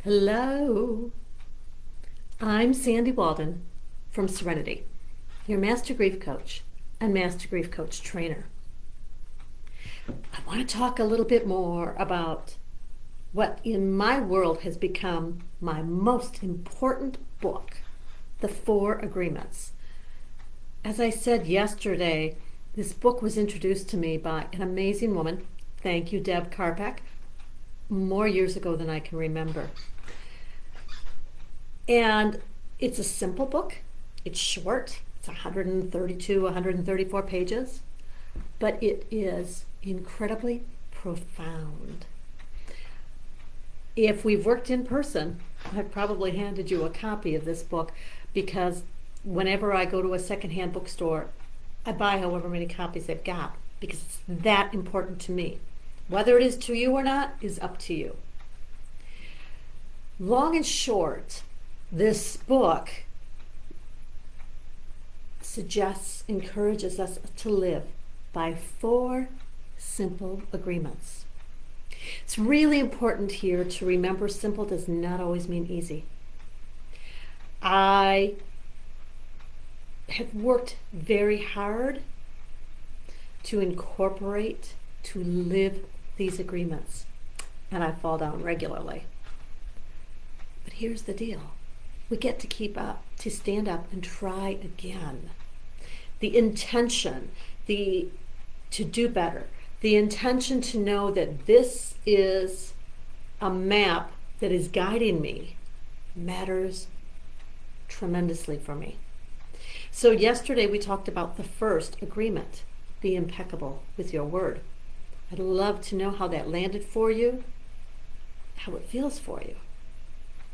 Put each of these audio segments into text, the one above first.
Hello, I'm Sandy Walden from Serenity, your Master Grief Coach and Master Grief Coach trainer. I want to talk a little bit more about what in my world has become my most important book, The Four Agreements. As I said yesterday, this book was introduced to me by an amazing woman, thank you, Deb Karpak, more years ago than I can remember. And it's a simple book. It's short. It's 132, 134 pages, but it is incredibly profound. If we've worked in person, I've probably handed you a copy of this book because whenever I go to a secondhand bookstore, I buy however many copies they've got because it's that important to me. Whether it is to you or not is up to you. Long and short, this book encourages us to live by four simple agreements. It's really important here to remember simple does not always mean easy. I have worked very hard to incorporate, to live these agreements, and I fall down regularly. But here's the deal. We get to keep up, to stand up and try again. The intention, to do better, the intention to know that this is a map that is guiding me matters tremendously for me. So yesterday we talked about the first agreement, be impeccable with your word. I'd love to know how that landed for you, how it feels for you,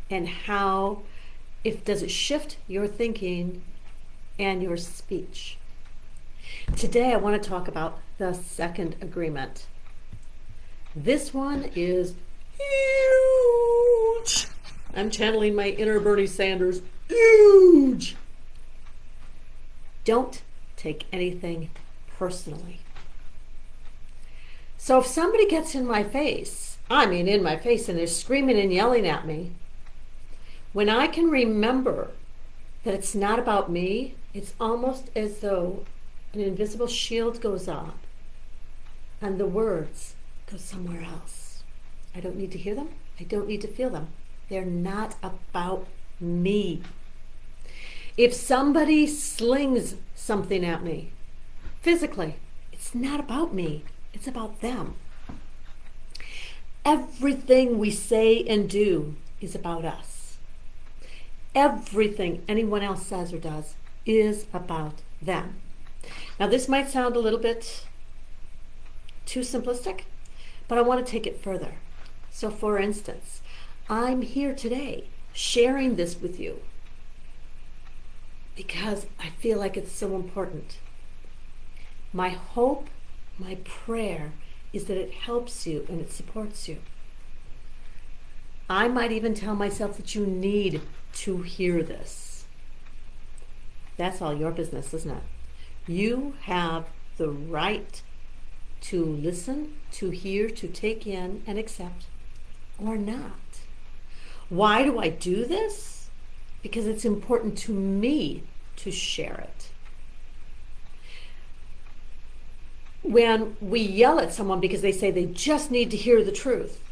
and how does it shift your thinking and your speech. Today I want to talk about the second agreement. This one is huge. I'm channeling my inner Bernie Sanders. Huge. Don't take anything personally. So if somebody gets in my face, and they're screaming and yelling at me, when I can remember that it's not about me, it's almost as though an invisible shield goes up and the words go somewhere else. I don't need to hear them. I don't need to feel them. They're not about me. If somebody slings something at me physically, it's not about me. It's about them. Everything we say and do is about us. Everything anyone else says or does is about them. Now, this might sound a little bit too simplistic, but I want to take it further. So, for instance, I'm here today sharing this with you because I feel like it's so important. My hope, my prayer is that it helps you and it supports you. I might even tell myself that you need to hear this. That's all your business, isn't it? You have the right to listen, to hear, to take in and accept, or not. Why do I do this? Because it's important to me to share it. When we yell at someone because they say they just need to hear the truth,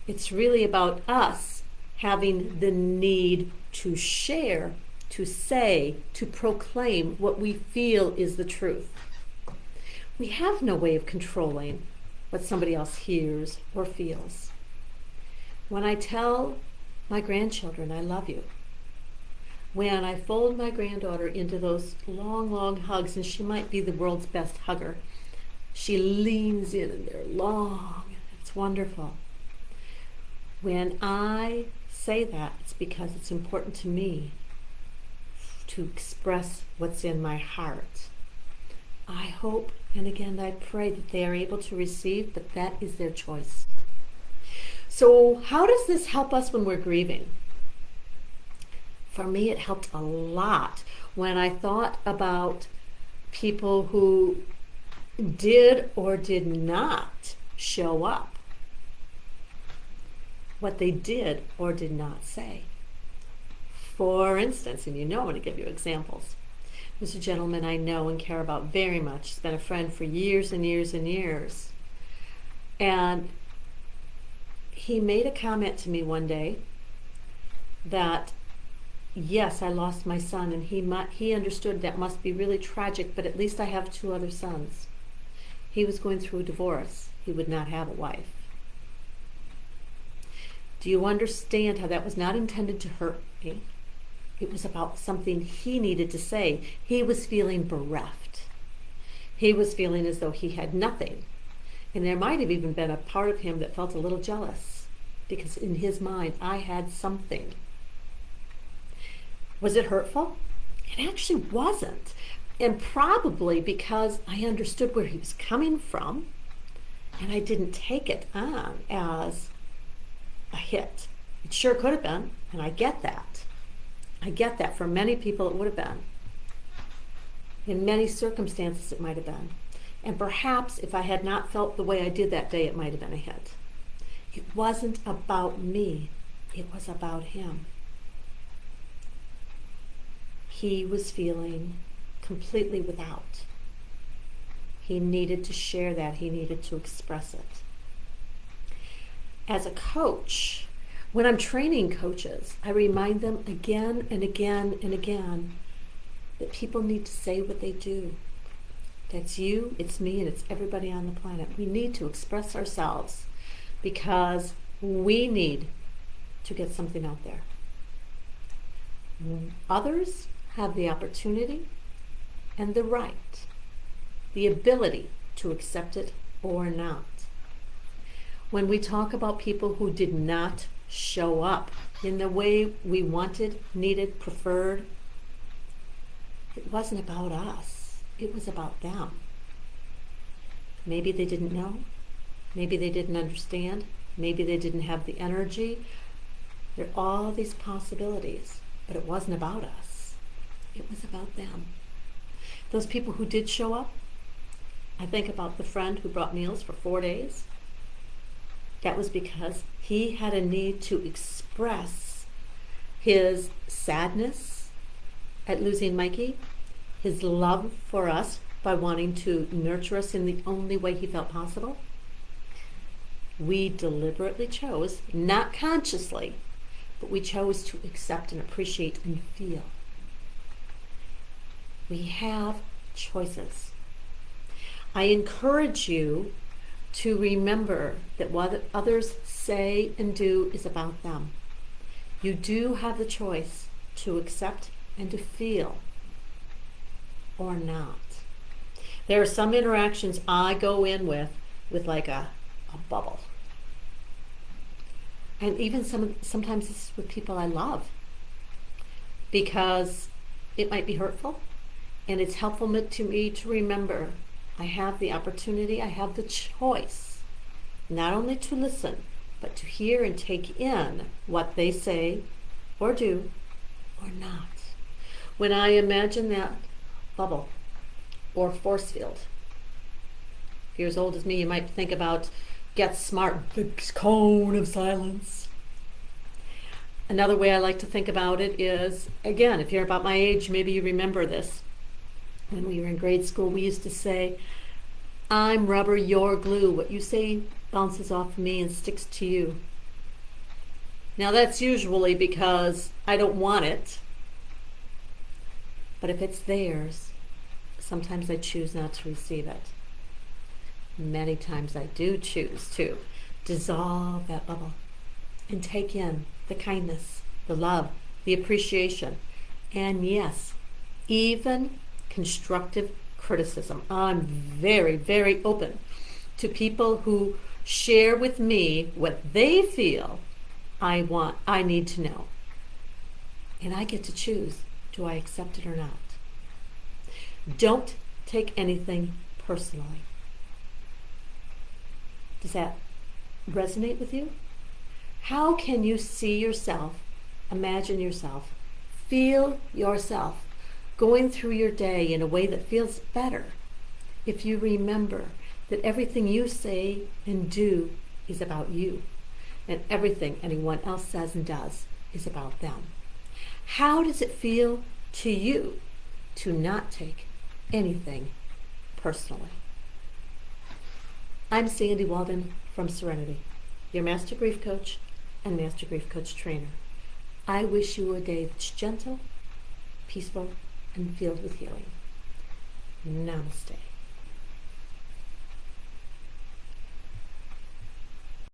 it's really about us having the need to share, to say, to proclaim what we feel is the truth. We have no way of controlling what somebody else hears or feels. When I tell my grandchildren I love you, when I fold my granddaughter into those long, long hugs, and she might be the world's best hugger, she leans in and they're long. It's wonderful. When I say that, it's because it's important to me to express what's in my heart. I hope, and again, I pray that they are able to receive, but that is their choice. So how does this help us when we're grieving? For me, it helped a lot when I thought about people who did or did not show up. what they did or did not say. For instance, and you know I'm going to give you examples. There's a gentleman I know and care about very much. He's been a friend for years and years and years. And he made a comment to me one day that, yes, I lost my son, and he understood that must be really tragic, but at least I have 2 other sons. He was going through a divorce. He would not have a wife. Do you understand how that was not intended to hurt me? It was about something he needed to say. He was feeling bereft. He was feeling as though he had nothing. And there might have even been a part of him that felt a little jealous, because in his mind, I had something. Was it hurtful? It actually wasn't. And probably because I understood where he was coming from, and I didn't take it on as a hit. It sure could have been, and I get that. I get that. For many people it would have been. In many circumstances it might have been. And perhaps if I had not felt the way I did that day, it might have been a hit. It wasn't about me. It was about him. He was feeling completely without. He needed to share that. He needed to express it. As a coach, when I'm training coaches, I remind them again and again and again that people need to say what they do. That's you, it's me, and it's everybody on the planet. We need to express ourselves because we need to get something out there. Others have the opportunity and the right, the ability to accept it or not. When we talk about people who did not show up in the way we wanted, needed, preferred, it wasn't about us. It was about them. Maybe they didn't know. Maybe they didn't understand. Maybe they didn't have the energy. There are all these possibilities, but it wasn't about us. It was about them. Those people who did show up, I think about the friend who brought meals for 4 days. That was because he had a need to express his sadness at losing Mikey, his love for us by wanting to nurture us in the only way he felt possible. We deliberately chose, not consciously, but we chose to accept and appreciate and feel. We have choices. I encourage you to remember that what others say and do is about them. You do have the choice to accept and to feel or not. There are some interactions I go in with like a bubble. And even sometimes it's with people I love, because it might be hurtful, and it's helpful to me to remember I have the opportunity, I have the choice, not only to listen, but to hear and take in what they say or do or not. When I imagine that bubble or force field, if you're as old as me, you might think about Get Smart, the cone of silence. Another way I like to think about it is, again, if you're about my age, maybe you remember this. When we were in grade school, we used to say, I'm rubber, you're glue. What you say bounces off me and sticks to you. Now that's usually because I don't want it. But if it's theirs, sometimes I choose not to receive it. Many times I do choose to dissolve that bubble and take in the kindness, the love, the appreciation, and yes, even constructive criticism. I'm very, very open to people who share with me what they feel I need to know. And I get to choose, do I accept it or not? Don't take anything personally. Does that resonate with you? How can you see yourself, imagine yourself, feel yourself going through your day in a way that feels better if you remember that everything you say and do is about you, and everything anyone else says and does is about them. How does it feel to you to not take anything personally? I'm Sandy Walden from Serenity, your Master Grief Coach and Master Grief Coach Trainer. I wish you a day that's gentle, peaceful, and filled with healing. Namaste.